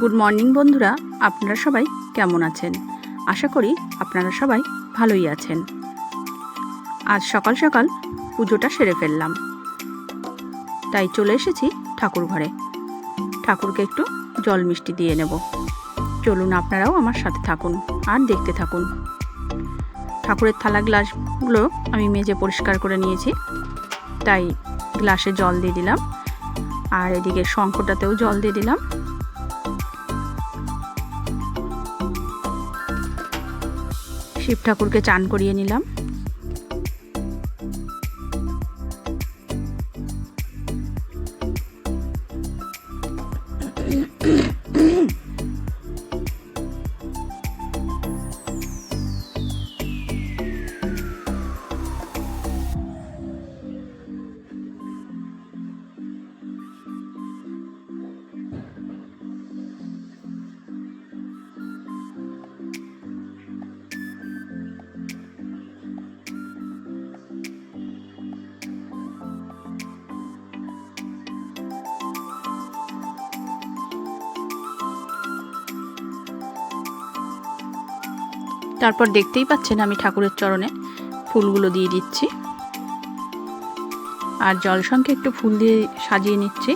Good morning বন্ধুরা, আপনারা সবাই কেমন আছেন? আশা করি আপনারা সবাই ভালোই আছেন। আজ সকাল সকাল পুজোটা সেরে ফেললাম, তাই চলে এসেছি ঠাকুর ঘরে। ঠাকুরকে একটু জল মিষ্টি দিয়ে নেব। চলুন আপনারাও আমার সাথে থাকুন আর দেখতে থাকুন। ঠাকুরের থালা গ্লাসগুলো আমি মেজে পরিষ্কার করে নিয়েছি, তাই গ্লাসে জল দিয়ে দিলাম। আর এদিকে শঙ্খটাতেও জল দিয়ে দিলাম। শিব ঠাকুরকে চান করিয়ে নিলাম। তারপর দেখতেই পাচ্ছেন আমি ঠাকুরের চরণে ফুলগুলো দিয়ে দিচ্ছি, আর জল সঙ্গে একটু ফুল দিয়ে সাজিয়ে নিচ্ছি।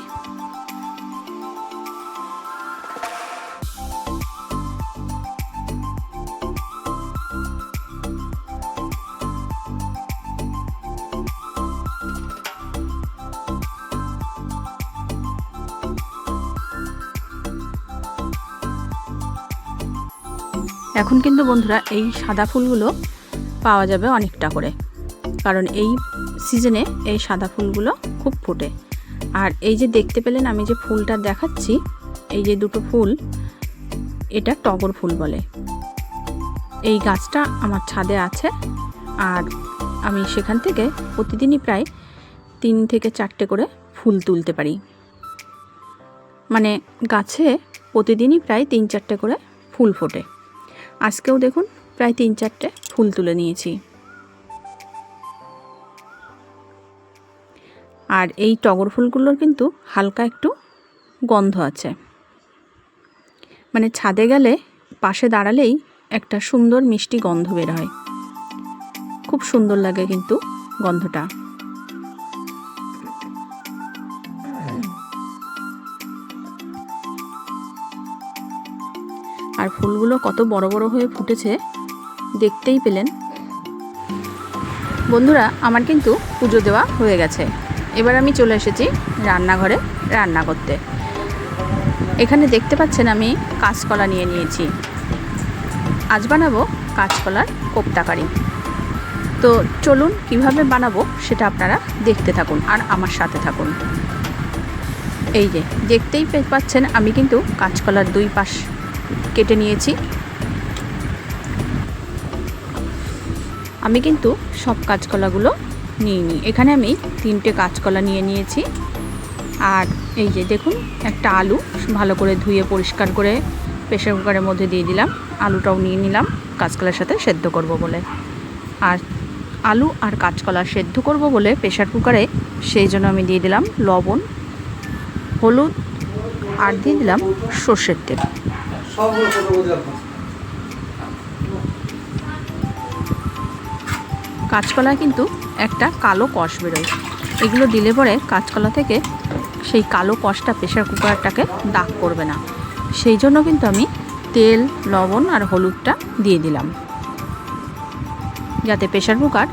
এখন কিন্তু বন্ধুরা এই সাদা ফুলগুলো পাওয়া যাবে অনেকটা করে, কারণ এই সিজনে এই সাদা ফুলগুলো খুব ফোটে। আর এই যে দেখতে পেলেন আমি যে ফুলটা দেখাচ্ছি, এই যে দুটো ফুল, এটা টগর ফুল বলে। এই গাছটা আমার ছাদে আছে, আর আমি সেখান থেকে প্রতিদিনই প্রায় 3 থেকে 4টে করে ফুল তুলতে পারি। মানে গাছে প্রতিদিনই প্রায় 3-4টে করে ফুল ফোটে। আজকেও দেখুন প্রায় 3-4টে ফুল তুলে নিয়েছি। আর এই টগর ফুলগুলোর কিন্তু হালকা একটু গন্ধ আছে, মানে ছাদে গেলে পাশে দাঁড়ালেই একটা সুন্দর মিষ্টি গন্ধ বের হয়, খুব সুন্দর লাগে কিন্তু গন্ধটা। আর ফুলগুলো কত বড় বড় হয়ে ফুটেছে দেখতেই পেলেন। বন্ধুরা, আমার কিন্তু পুজো দেওয়া হয়ে গেছে। এবার আমি চলে এসেছি রান্নাঘরে রান্না করতে। এখানে দেখতে পাচ্ছেন আমি কাঁচকলা নিয়ে নিয়েছি। আজ বানাবো কাঁচকলার কোপ্তা কারি। তো চলুন কিভাবে বানাবো সেটা আপনারা দেখতে থাকুন আর আমার সাথে থাকুন। এই যে দেখতেই পাচ্ছেন আমি কিন্তু কাঁচকলার 2 পাশ কেটে নিয়েছি। আমি কিন্তু সব কাঁচকলাগুলো নিইনি, এখানে আমি 3টে কাঁচকলা নিয়ে নিয়েছি। আর এই যে দেখুন একটা আলু ভালো করে ধুয়ে পরিষ্কার করে প্রেসার কুকারের মধ্যে দিয়ে দিলাম। আলুটাও নিয়ে নিলাম কাঁচকলার সাথে সেদ্ধ করব বলে। আর আলু আর কাঁচকলা সেদ্ধ করব বলে প্রেসার কুকারে, সেই জন্য আমি দিয়ে দিলাম লবণ, হলুদ আর দিয়ে দিলাম সর্ষের তেল। কাঁচকলা কিন্তু একটা কালো কষ বেরোয়, এগুলো দিলে পরে কাঁচকলা থেকে সেই কালো কষটা প্রেসার কুকারটাকে দাগ করবে না। সেই জন্য কিন্তু আমি তেল, লবণ আর হলুদটা দিয়ে দিলাম, যাতে প্রেসার কুকার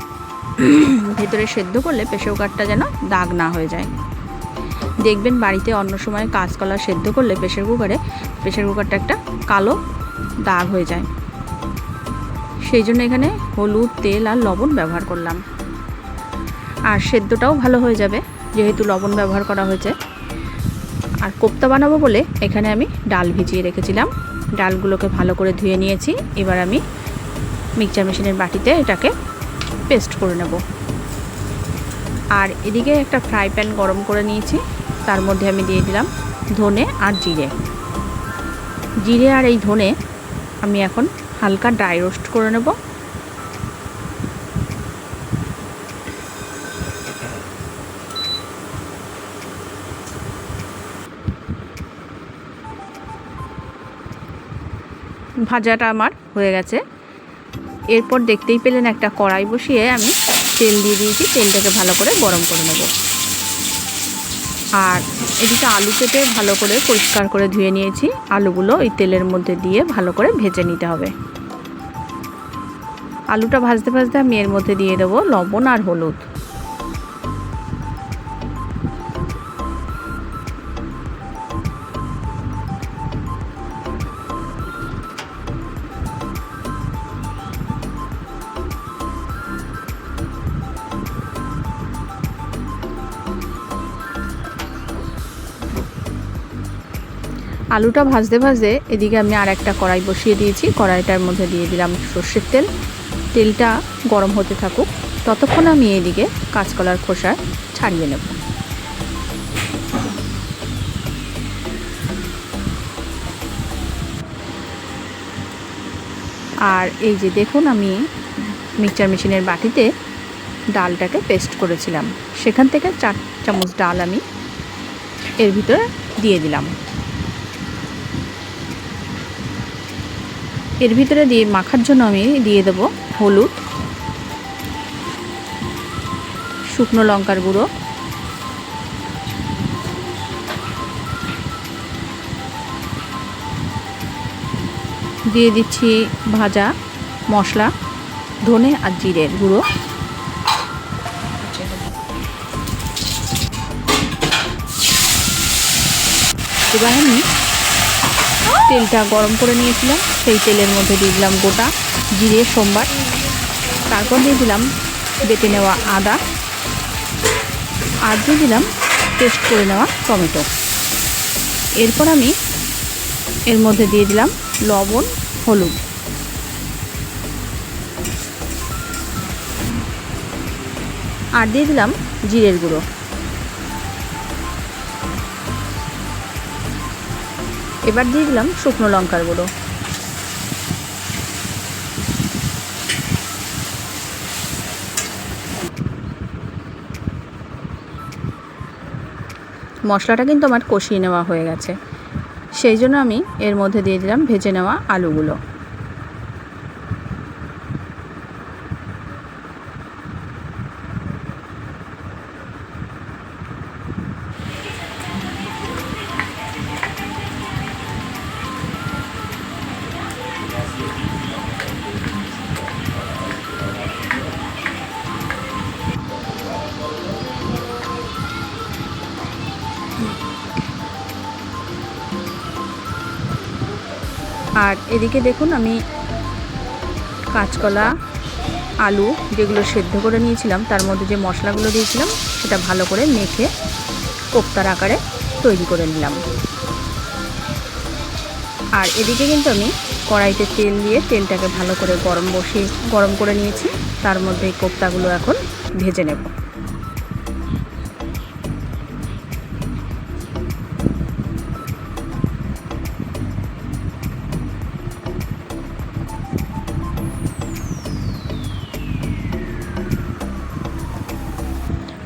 ভেতরে সেদ্ধ করলে প্রেসার কুকারটা যেন দাগ না হয়ে যায়। দেখবেন বাড়িতে অন্য সময় কাঁচকলা সেদ্ধ করলে প্রেসার কুকারটা একটা কালো দাগ হয়ে যায়। সেই জন্য এখানে হলুদ, তেল আর লবণ ব্যবহার করলাম। আর সেদ্ধটাও ভালো হয়ে যাবে যেহেতু লবণ ব্যবহার করা হয়েছে। আর কোপ্তা বানাবো বলে এখানে আমি ডাল ভিজিয়ে রেখেছিলাম, ডালগুলোকে ভালো করে ধুয়ে নিয়েছি। এবার আমি মিক্সচার মেশিনের বাটিতে এটাকে পেস্ট করে নেব। আর এদিকে একটা ফ্রাই প্যান গরম করে নিয়েছি, তার মধ্যে আমি দিয়ে দিলাম ধনে আর জিরে আর এই ধনে আমি এখন হালকা ড্রাই রোস্ট করে নেব। ভাজাটা আমার হয়ে গেছে। এরপর দেখতেই পেলেন একটা কড়াই বসিয়ে আমি তেল দিয়ে দিয়েছি। তেলটাকে ভালো করে গরম করে নেব। আর এদিকে আলু কেটে ভালো করে পরিষ্কার করে ধুয়ে নিয়েছি। আলুগুলো ওই তেলের মধ্যে দিয়ে ভালো করে ভেজে নিতে হবে। আলুটা ভাজতে ভাজতে আমি এর মধ্যে দিয়ে দেবো লবণ আর হলুদ। আলুটা ভাজতে ভাজতে এদিকে আমি আর একটা কড়াই বসিয়ে দিয়েছি। কড়াইটার মধ্যে দিয়ে দিলাম সর্ষের তেল। তেলটা গরম হতে থাকুক, ততক্ষণ আমি এদিকে কাঁচকলার খোসা ছাড়িয়ে নেব। আর এই যে দেখুন, আমি মিক্সচার মেশিনের বাটিতে ডালটাকে পেস্ট করেছিলাম, সেখান থেকে 4 চামচ ডাল আমি এর ভিতরে দিয়ে দিলাম। এর ভিতরে দিয়ে মাখার জন্য আমি দিয়ে দেব হলুদ, শুকনো লঙ্কার গুঁড়ো, দিয়ে দিচ্ছি ভাজা মশলা, ধনে আর জিরের গুঁড়ো। এবার আমি তেলটা গরম করে নিয়েছিলাম, সেই তেলের মধ্যে দিয়ে দিলাম গোটা জিরে সোমবার, তারপর দিয়ে দিলাম বেটে নেওয়া আদা, আর দিয়ে দিলাম পেস্ট করে নেওয়া টমেটো। এরপর আমি এর মধ্যে দিয়ে দিলাম লবণ, হলুদ, আর দিয়ে দিলাম জিরের গুঁড়ো। এবার দিয়ে দিলাম শুকনো লঙ্কার গুঁড়ো। মশলাটা কিন্তু আমার কষিয়ে নেওয়া হয়ে গেছে, সেই জন্য আমি এর মধ্যে দিয়ে দিলাম ভেজে নেওয়া আলুগুলো। আর এদিকে দেখুন, আমি কাঁচকলা আলু যেগুলো সেদ্ধ করে নিয়েছিলাম তার মধ্যে যে মশলাগুলো দিয়েছিলাম সেটা ভালো করে মেখে কোপ্তার আকারে তৈরি করে নিলাম। আর এদিকে কিন্তু আমি কড়াইতে তেল দিয়ে তেলটাকে ভালো করে গরম করে নিয়েছি। তার মধ্যে এই কোপ্তাগুলো এখন ভেজে নেব।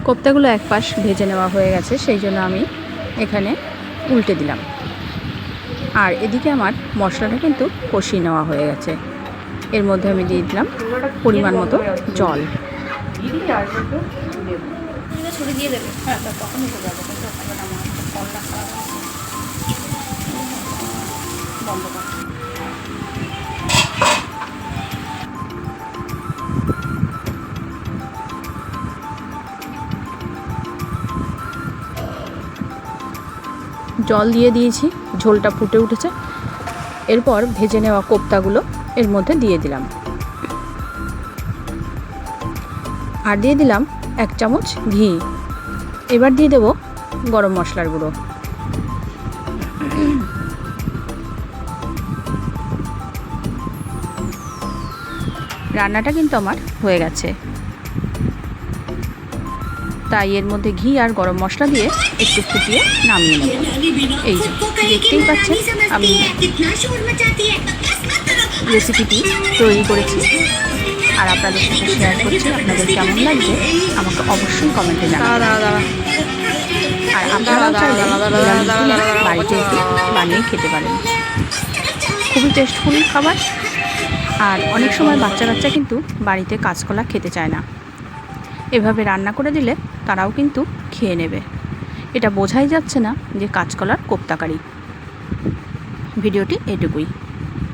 কোপ্তাগুলো এক পাশ ভেজে নেওয়া হয়ে গেছে, সেই জন্য আমি এখানে উল্টে দিলাম। আর এদিকে আমার মশলাটা কিন্তু কষিয়ে নেওয়া হয়ে গেছে। এর মধ্যে আমি দিয়ে দিলাম পরিমাণ মতো জল। জল দিয়ে দিয়েছি, ঝোলটা ফুটে উঠেছে। এরপর ভেজে নেওয়া কোপ্তাগুলো এর মধ্যে দিয়ে দিলাম, আর দিয়ে দিলাম 1 চামচ ঘি। এবার দিয়ে দেব গরম মশলার গুঁড়ো। রান্নাটা কিন্তু আমার হয়ে গেছে, তাই এর মধ্যে ঘি আর গরম মশলা দিয়ে একটু ফুটিয়ে নামিয়ে নেব। এই যে দেখতেই পাচ্ছেন আমি রেসিপিটি তৈরি করেছি আর আপনাদের সাথে শেয়ার করছি। আপনাদের কেমন লাগছে আমাকে অবশ্যই কমেন্টে জানাবেন। আর আপনারা চাইলে বাড়িতে একটু বানিয়ে খেতে পারেন। খুব খুবই টেস্টফুল খাবার। আর অনেক সময় বাচ্চা কাচ্চা কিন্তু বাড়িতে কাঁচকলা খেতে চায় না, এভাবে রান্না করে দিলে তারাও কিন্তু খেয়ে নেবে। এটা বোঝাই যাচ্ছে না যে কাঁচকলার কোপ্তাকারি। ভিডিওটি এটুকুই।